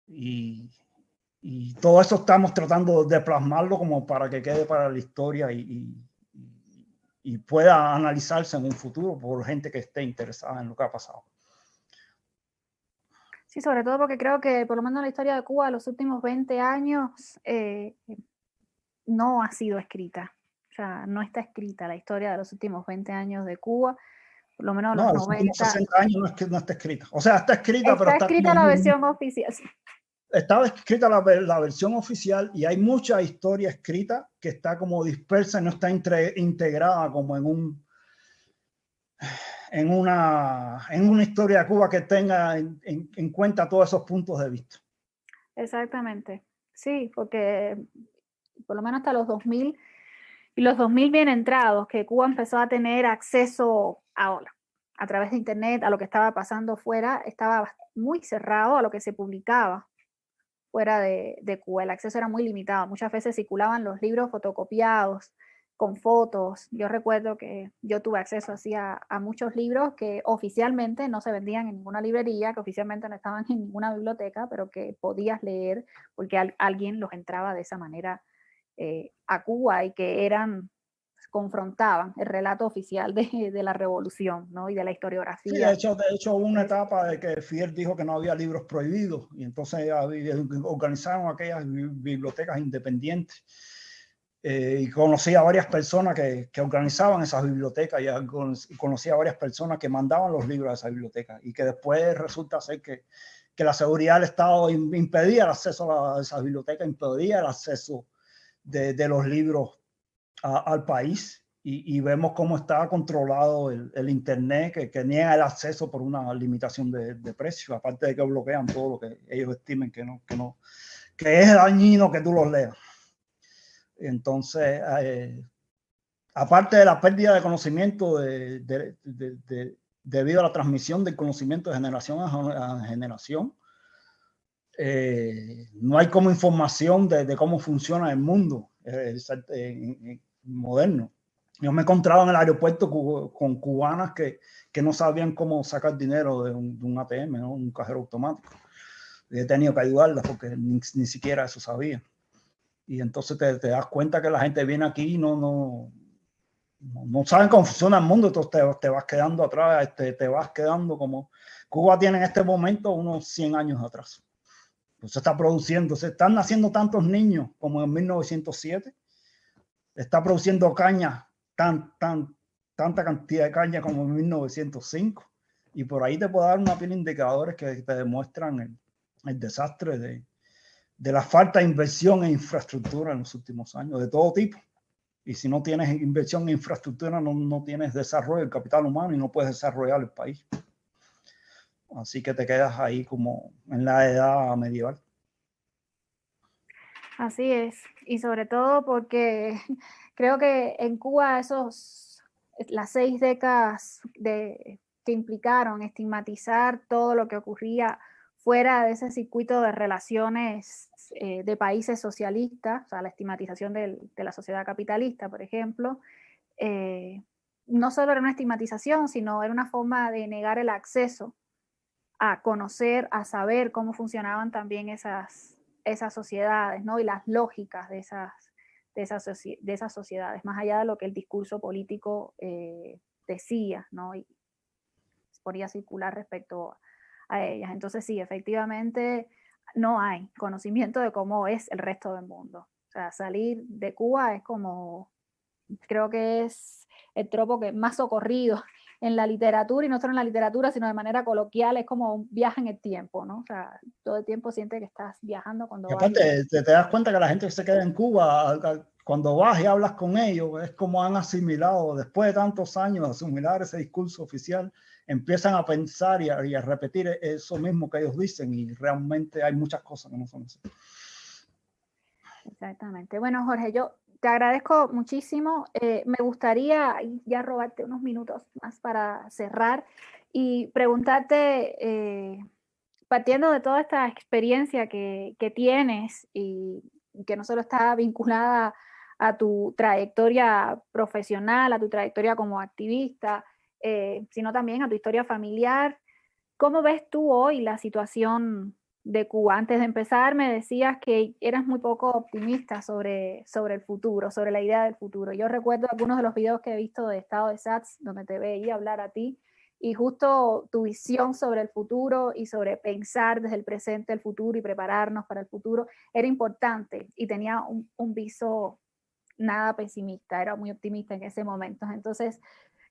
Y todo eso estamos tratando de plasmarlo como para que quede para la historia y pueda analizarse en un futuro por gente que esté interesada en lo que ha pasado. Sí, sobre todo porque creo que por lo menos la historia de Cuba los últimos 20 años no ha sido escrita. O sea, no está escrita la historia de los últimos 20 años de Cuba, por lo menos no, los 90. Últimos 60 años no está escrita. O sea, está escrita, pero está escrita la versión oficial. Sí. Estaba escrita la versión oficial y hay mucha historia escrita que está como dispersa y no está integrada como en una historia de Cuba que tenga en cuenta todos esos puntos de vista. Exactamente. Sí, porque por lo menos hasta los 2000 y los 2000 bien entrados, que Cuba empezó a tener acceso a través de internet a lo que estaba pasando fuera, estaba muy cerrado a lo que se publicaba fuera de Cuba. El acceso era muy limitado. Muchas veces circulaban los libros fotocopiados con fotos. Yo recuerdo que yo tuve acceso así a muchos libros que oficialmente no se vendían en ninguna librería, que oficialmente no estaban en ninguna biblioteca, pero que podías leer porque alguien los entraba de esa manera a Cuba y que confrontaban el relato oficial de la revolución, ¿no? Y de la historiografía. Sí, de hecho hubo una etapa de que Fidel dijo que no había libros prohibidos y entonces organizaron aquellas bibliotecas independientes. Y conocí a varias personas que organizaban esas bibliotecas y conocí a varias personas que mandaban los libros a esa biblioteca y que después resulta ser que la seguridad del Estado impedía el acceso a esas bibliotecas, impedía el acceso de los libros al país y vemos cómo está controlado el Internet, que niega el acceso por una limitación de precios, aparte de que bloquean todo lo que ellos estimen que es dañino que tú los leas. Entonces, aparte de la pérdida de conocimiento debido a la transmisión del conocimiento de generación a generación, no hay como información de cómo funciona el mundo moderno. Yo me he encontrado en el aeropuerto con cubanas que no sabían cómo sacar dinero de un ATM, ¿no? Un cajero automático. Y he tenido que ayudarlas porque ni siquiera eso sabía. Y entonces te das cuenta que la gente viene aquí y no saben cómo funciona el mundo, entonces te vas quedando atrás, te vas quedando como... Cuba tiene en este momento unos 100 años atrás. Pues se está produciendo, se están naciendo tantos niños como en 1907, está produciendo caña, tanta cantidad de caña como en 1905, y por ahí te puedo dar una pila de indicadores que te demuestran el desastre de la falta de inversión en infraestructura en los últimos años, de todo tipo. Y si no tienes inversión en infraestructura, no tienes desarrollo del capital humano y no puedes desarrollar el país. Así que te quedas ahí como en la edad medieval. Así es, y sobre todo porque creo que en Cuba las 6 décadas que implicaron estigmatizar todo lo que ocurría fuera de ese circuito de relaciones de países socialistas, o sea, la estigmatización de la sociedad capitalista, por ejemplo, no solo era una estigmatización, sino era una forma de negar el acceso a conocer, a saber cómo funcionaban también esas sociedades, ¿no? Y las lógicas de esas sociedades, más allá de lo que el discurso político decía, ¿no? Y podía circular respecto a ellas. Entonces sí, efectivamente no hay conocimiento de cómo es el resto del mundo. O sea, salir de Cuba es como, creo que es el tropo que más socorrido en la literatura, y no solo en la literatura, sino de manera coloquial, es como un viaje en el tiempo, ¿no? O sea, todo el tiempo sientes que estás viajando cuando Y vas. aparte, te das cuenta que la gente que se queda en Cuba, cuando vas y hablas con ellos, es como han asimilado, después de tantos años de asimilar ese discurso oficial, empiezan a pensar y a repetir eso mismo que ellos dicen, y realmente hay muchas cosas que no son así. Exactamente. Bueno, Jorge, yo te agradezco muchísimo. Me gustaría ya robarte unos minutos más para cerrar y preguntarte, partiendo de toda esta experiencia que tienes y que no solo está vinculada a tu trayectoria profesional, a tu trayectoria como activista, sino también a tu historia familiar, ¿cómo ves tú hoy la situación de Cuba? Antes de empezar me decías que eras muy poco optimista sobre el futuro, sobre la idea del futuro. Yo recuerdo algunos de los videos que he visto de Estado de SATS, donde te veía hablar a ti, y justo tu visión sobre el futuro y sobre pensar desde el presente el futuro y prepararnos para el futuro era importante y tenía un viso nada pesimista, era muy optimista en ese momento. Entonces,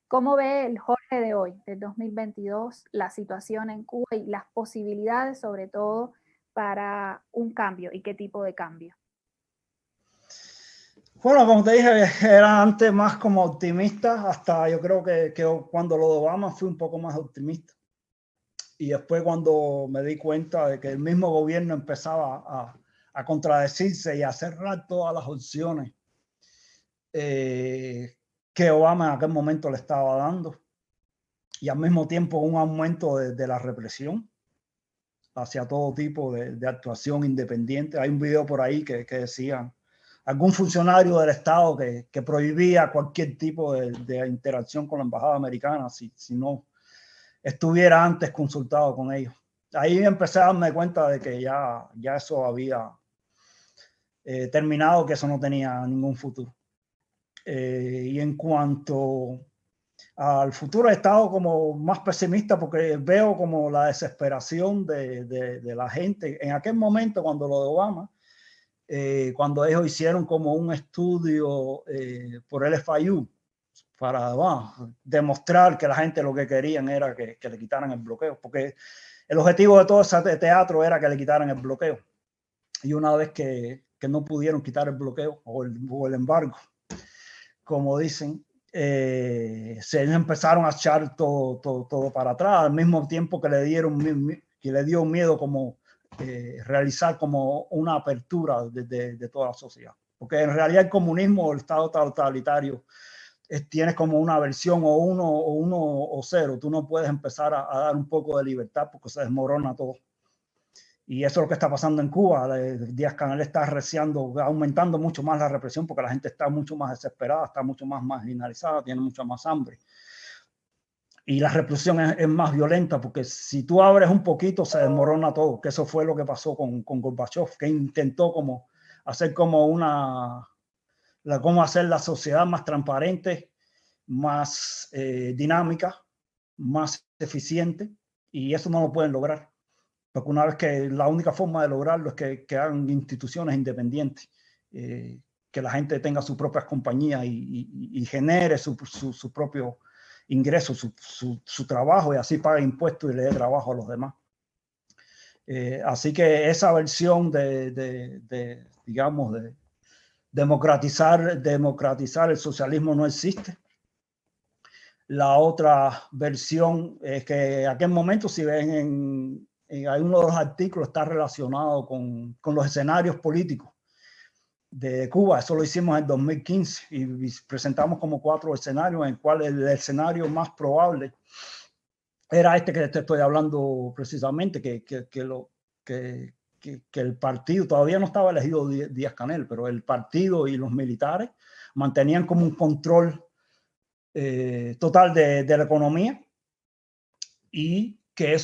¿cómo ve el Jorge de hoy, del 2022, la situación en Cuba y las posibilidades, sobre todo, para un cambio y qué tipo de cambio? Bueno, como te dije, era antes más como optimista, hasta yo creo que cuando lo de Obama fui un poco más optimista. Y después cuando me di cuenta de que el mismo gobierno empezaba a contradecirse y a cerrar todas las opciones que Obama en aquel momento le estaba dando, y al mismo tiempo un aumento de la represión hacia todo tipo de actuación independiente. Hay un video por ahí que decía algún funcionario del Estado que prohibía cualquier tipo de interacción con la embajada americana si no estuviera antes consultado con ellos. Ahí empecé a darme cuenta de que ya eso había terminado, que eso no tenía ningún futuro. Y en cuanto al futuro, he estado como más pesimista porque veo como la desesperación de la gente. En aquel momento, cuando lo de Obama, cuando ellos hicieron como un estudio por el FIU para demostrar que la gente lo que querían era que le quitaran el bloqueo, porque el objetivo de todo ese teatro era que le quitaran el bloqueo. Y una vez que no pudieron quitar el bloqueo o el embargo, como dicen, se empezaron a echar todo para atrás, al mismo tiempo que le dio miedo como realizar como una apertura de toda la sociedad. Porque en realidad el comunismo o el Estado totalitario tienes como una versión o uno o cero. Tú no puedes empezar a dar un poco de libertad porque se desmorona todo. Y eso es lo que está pasando en Cuba. Díaz-Canel está aumentando mucho más la represión porque la gente está mucho más desesperada, está mucho más marginalizada, tiene mucha más hambre. Y la represión es más violenta porque si tú abres un poquito se desmorona todo, que eso fue lo que pasó con Gorbachev, que intentó como hacer como cómo hacer la sociedad más transparente, más dinámica, más eficiente, y eso no lo pueden lograr. Porque una vez que la única forma de lograrlo es que hagan instituciones independientes, que la gente tenga sus propias compañías y genere su propio ingreso, su trabajo, y así pague impuestos y le dé trabajo a los demás. Así que esa versión digamos, democratizar el socialismo no existe. La otra versión es que en aquel momento, si ven en uno de los artículos, está relacionado con los escenarios políticos de Cuba. Eso lo hicimos en 2015 y presentamos como 4 escenarios, en el cual el escenario más probable era este que te estoy hablando precisamente, que el partido, todavía no estaba elegido Díaz-Canel, pero el partido y los militares mantenían como un control total de la economía, y que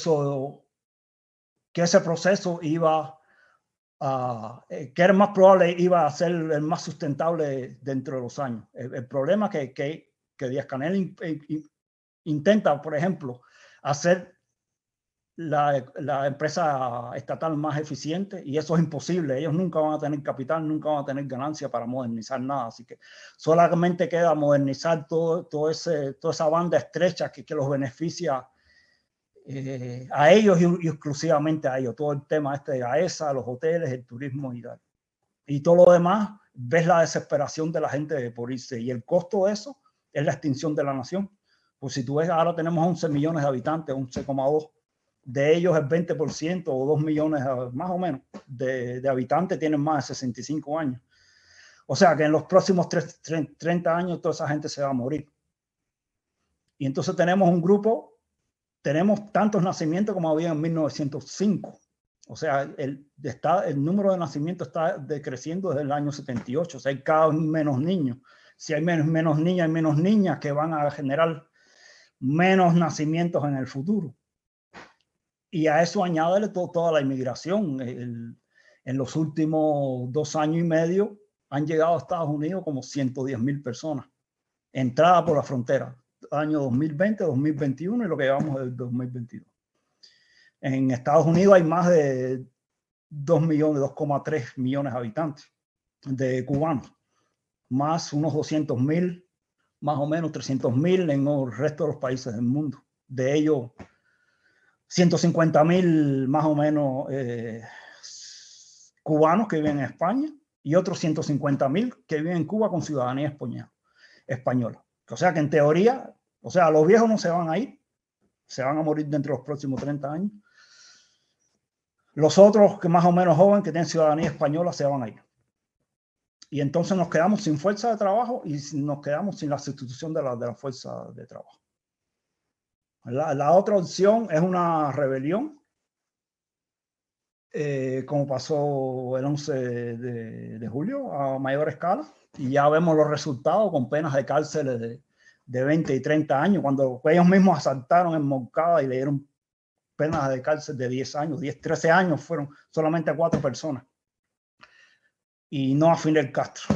ese proceso iba que era más probable, iba a ser el más sustentable dentro de los años. El problema es que Díaz-Canel intenta, por ejemplo, hacer la empresa estatal más eficiente, y eso es imposible. Ellos nunca van a tener capital, nunca van a tener ganancia para modernizar nada. Así que solamente queda modernizar toda esa banda estrecha que los beneficia a ellos y exclusivamente a ellos. Todo el tema de AESA, los hoteles, el turismo y tal. Y todo lo demás, ves la desesperación de la gente por irse. Y el costo de eso es la extinción de la nación. Pues si tú ves, ahora tenemos 11 millones de habitantes, 11,2. De ellos el 20% o 2 millones más o menos de habitantes tienen más de 65 años. O sea que en los próximos 30 años toda esa gente se va a morir. Y entonces tenemos un grupo, tenemos tantos nacimientos como había en 1905. O sea, el número de nacimientos está decreciendo desde el año 78. O sea, hay cada vez menos niños. Si hay menos niños, hay menos niñas, que van a generar menos nacimientos en el futuro. Y a eso añádele toda la inmigración. En los últimos 2 años y medio han llegado a Estados Unidos como 110,000 personas. Entrada por la frontera. Año 2020, 2021 y lo que llevamos del 2022. En Estados Unidos hay más de 2 millones, 2,3 millones de habitantes de cubanos. Más unos 200,000, más o menos 300,000 en el resto de los países del mundo. De ellos, 150,000 más o menos cubanos que viven en España, y otros 150,000 que viven en Cuba con ciudadanía española. O sea que en teoría, o sea, los viejos no se van a ir, se van a morir dentro de los próximos 30 años. Los otros, que más o menos jóvenes, que tienen ciudadanía española, se van a ir. Y entonces nos quedamos sin fuerza de trabajo y nos quedamos sin la sustitución de la fuerza de trabajo. La otra opción es una rebelión, como pasó el 11 de julio a mayor escala, y ya vemos los resultados con penas de cárcel de 20 y 30 años, cuando ellos mismos asaltaron en Moncada y le dieron penas de cárcel de 10 años, 13 años fueron solamente a 4 personas. Y no a Fidel Castro.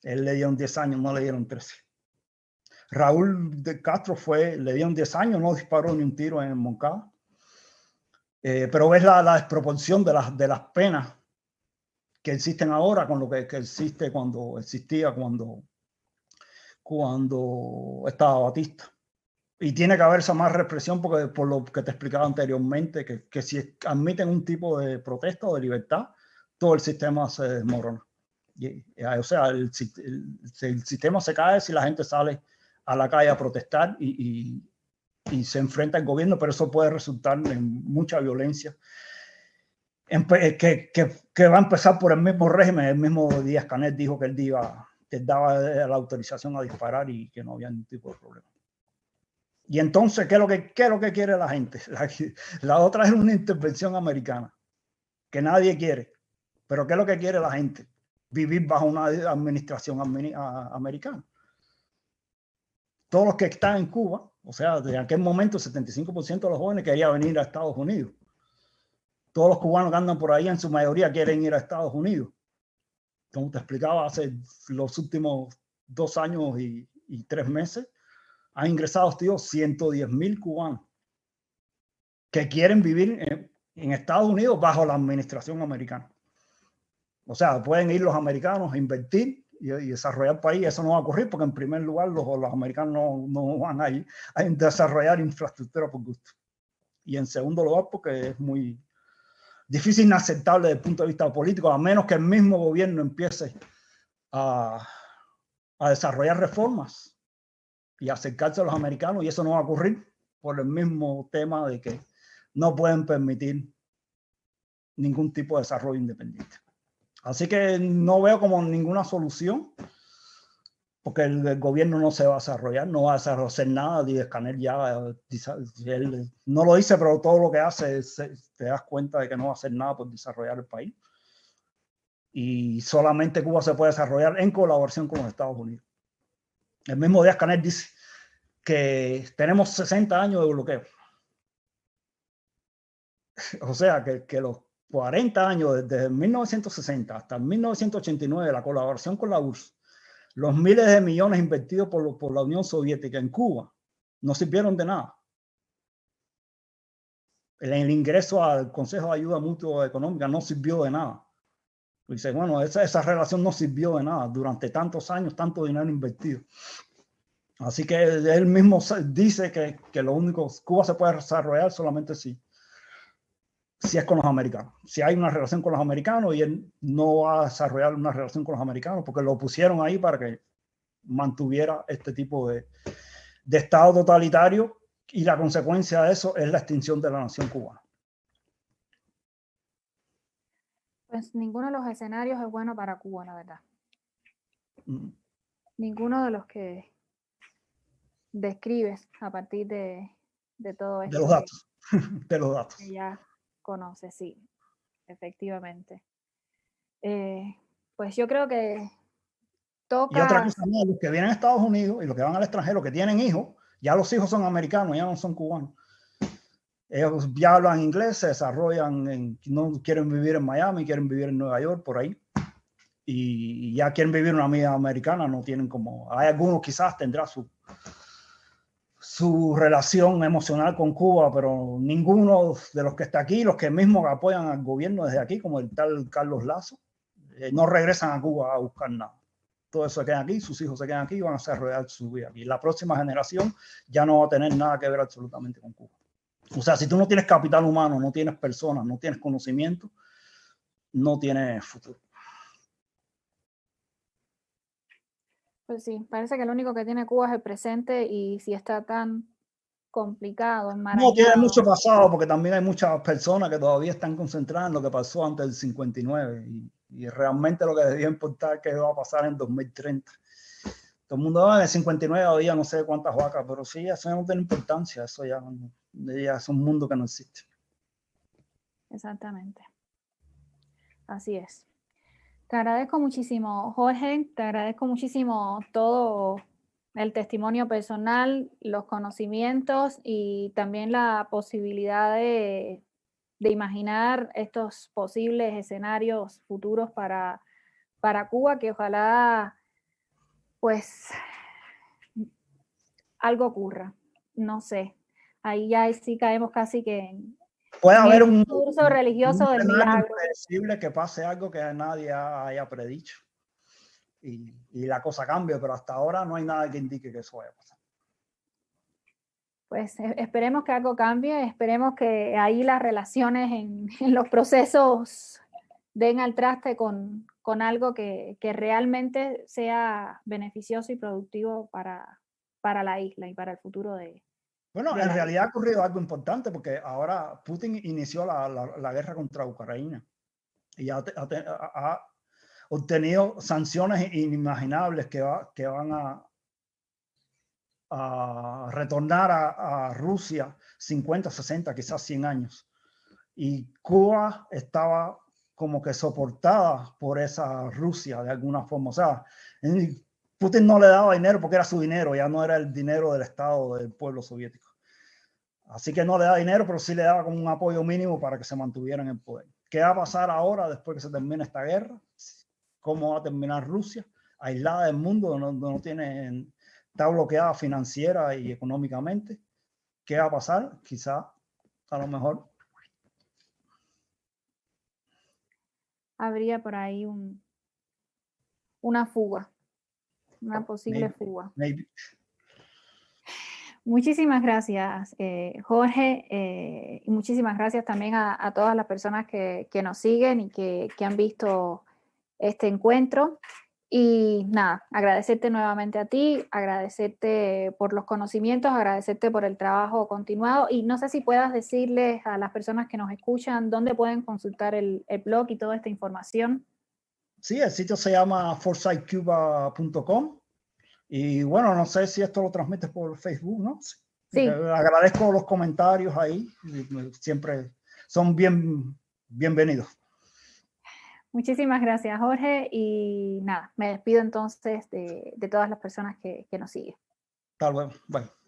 Él le dieron 10 años, no le dieron 13. Raúl de Castro le dieron 10 años, no disparó ni un tiro en Moncada. Pero ves la desproporción de las penas que existen ahora con lo que existía cuando estaba Batista. Y tiene que haber esa más represión, porque por lo que te explicaba anteriormente, que si admiten un tipo de protesta o de libertad, todo el sistema se desmorona. O sea, el sistema se cae si la gente sale a la calle a protestar y se enfrenta al gobierno, pero eso puede resultar en mucha violencia, que va a empezar por el mismo régimen. El mismo Díaz-Canel dijo que él daba la autorización a disparar y que no había ningún tipo de problema. Y entonces, ¿qué es lo que quiere la gente? La otra es una intervención americana, que nadie quiere. Pero ¿qué es lo que quiere la gente? Vivir bajo una administración americana. Todos los que están en Cuba, o sea, de aquel momento, el 75% de los jóvenes quería venir a Estados Unidos. Todos los cubanos que andan por ahí, en su mayoría, quieren ir a Estados Unidos. Como te explicaba, hace los últimos 2 años y 3 meses, han ingresado 110,000 cubanos que quieren vivir en Estados Unidos bajo la administración americana. O sea, pueden ir los americanos a invertir y desarrollar el país. Eso no va a ocurrir porque, en primer lugar, los americanos no van a ir a desarrollar infraestructura por gusto. Y en segundo lugar, porque es muy difícil, inaceptable desde el punto de vista político, a menos que el mismo gobierno empiece a, a desarrollar reformas y acercarse a los americanos, y eso no va a ocurrir por el mismo tema de que no pueden permitir ningún tipo de desarrollo independiente. Así que no veo como ninguna solución, porque el gobierno no se va a desarrollar, no va a hacer nada. Díaz-Canel ya él no lo dice, pero todo lo que hace te das cuenta de que no va a hacer nada por desarrollar el país. Y solamente Cuba se puede desarrollar en colaboración con los Estados Unidos. El mismo Díaz-Canel dice que tenemos 60 años de bloqueo. O sea, que los 40 años, desde 1960 hasta 1989, la colaboración con la URSS, los miles de millones invertidos por la Unión Soviética en Cuba, no sirvieron de nada. El ingreso al Consejo de Ayuda Mutua Económica no sirvió de nada. Dice, bueno, esa relación no sirvió de nada durante tantos años, tanto dinero invertido. Así que él mismo dice que lo único, Cuba se puede desarrollar solamente si es con los americanos. Si hay una relación con los americanos, y él no va a desarrollar una relación con los americanos porque lo pusieron ahí para que mantuviera este tipo de Estado totalitario, y la consecuencia de eso es la extinción de la nación cubana. Pues ninguno de los escenarios es bueno para Cuba, la verdad. Ninguno de los que describes a partir de todo esto. De los datos. De los datos. Que ya conoces, sí, efectivamente. Pues yo creo que toca... Y otra cosa más, los que vienen a Estados Unidos y los que van al extranjero, que tienen hijos, ya los hijos son americanos, ya no son cubanos. Ellos ya hablan inglés, se desarrollan, no quieren vivir en Miami, quieren vivir en Nueva York, por ahí. Y ya quieren vivir una vida americana, no tienen como... Hay algunos quizás tendrá su relación emocional con Cuba, pero ninguno de los que está aquí, los que mismos apoyan al gobierno desde aquí, como el tal Carlos Lazo, no regresan a Cuba a buscar nada. Todo eso se queda aquí, sus hijos se quedan aquí y van a desarrollar su vida aquí. La próxima generación ya no va a tener nada que ver absolutamente con Cuba. O sea, si tú no tienes capital humano, no tienes personas, no tienes conocimiento, no tienes futuro. Pues sí, parece que lo único que tiene Cuba es el presente, y si está tan complicado, enmarañado. No tiene mucho pasado, porque también hay muchas personas que todavía están concentradas en lo que pasó antes del 59, y realmente lo que debía importar es qué va a pasar en 2030. Todo el mundo, en el 59 había no sé cuántas vacas, pero sí, eso ya no tiene importancia, eso ya es un mundo que no existe. Exactamente. Así es. Te agradezco muchísimo, Jorge, te agradezco muchísimo todo el testimonio personal, los conocimientos y también la posibilidad de imaginar estos posibles escenarios futuros para Cuba, que ojalá pues algo ocurra. No sé, ahí ya sí caemos casi que en puede haber un discurso religioso del milagro. impredecible, que pase algo que nadie haya predicho y la cosa cambie, pero hasta ahora no hay nada que indique que eso vaya a pasar. Pues esperemos que algo cambie, esperemos que ahí las relaciones en los procesos den al traste con algo que realmente sea beneficioso y productivo para la isla y para el futuro de... Bueno, en realidad ha ocurrido algo importante, porque ahora Putin inició la guerra contra Ucrania y ha obtenido sanciones inimaginables que van a retornar a Rusia 50, 60, quizás 100 años. Y Cuba estaba como que soportada por esa Rusia de alguna forma. O sea, Putin no le daba dinero porque era su dinero, ya no era el dinero del Estado, del pueblo soviético. Así que no le da dinero, pero sí le daba como un apoyo mínimo para que se mantuviera en el poder. ¿Qué va a pasar ahora después que se termine esta guerra? ¿Cómo va a terminar Rusia? Aislada del mundo, no tiene, está bloqueada financiera y económicamente. ¿Qué va a pasar? Quizá, a lo mejor, habría por ahí una fuga, una posible fuga. Maybe. Muchísimas gracias, Jorge, y muchísimas gracias también a todas las personas que nos siguen y que han visto este encuentro. Y nada, agradecerte nuevamente a ti, agradecerte por los conocimientos, agradecerte por el trabajo continuado y no sé si puedas decirles a las personas que nos escuchan dónde pueden consultar el blog y toda esta información. Sí, el sitio se llama foresightcuba.com y bueno, no sé si esto lo transmites por Facebook, ¿no? Sí, Agradezco los comentarios ahí, siempre son bienvenidos. muchísimas gracias, Jorge. Y nada, me despido entonces de todas las personas que nos siguen. Hasta luego. Bye.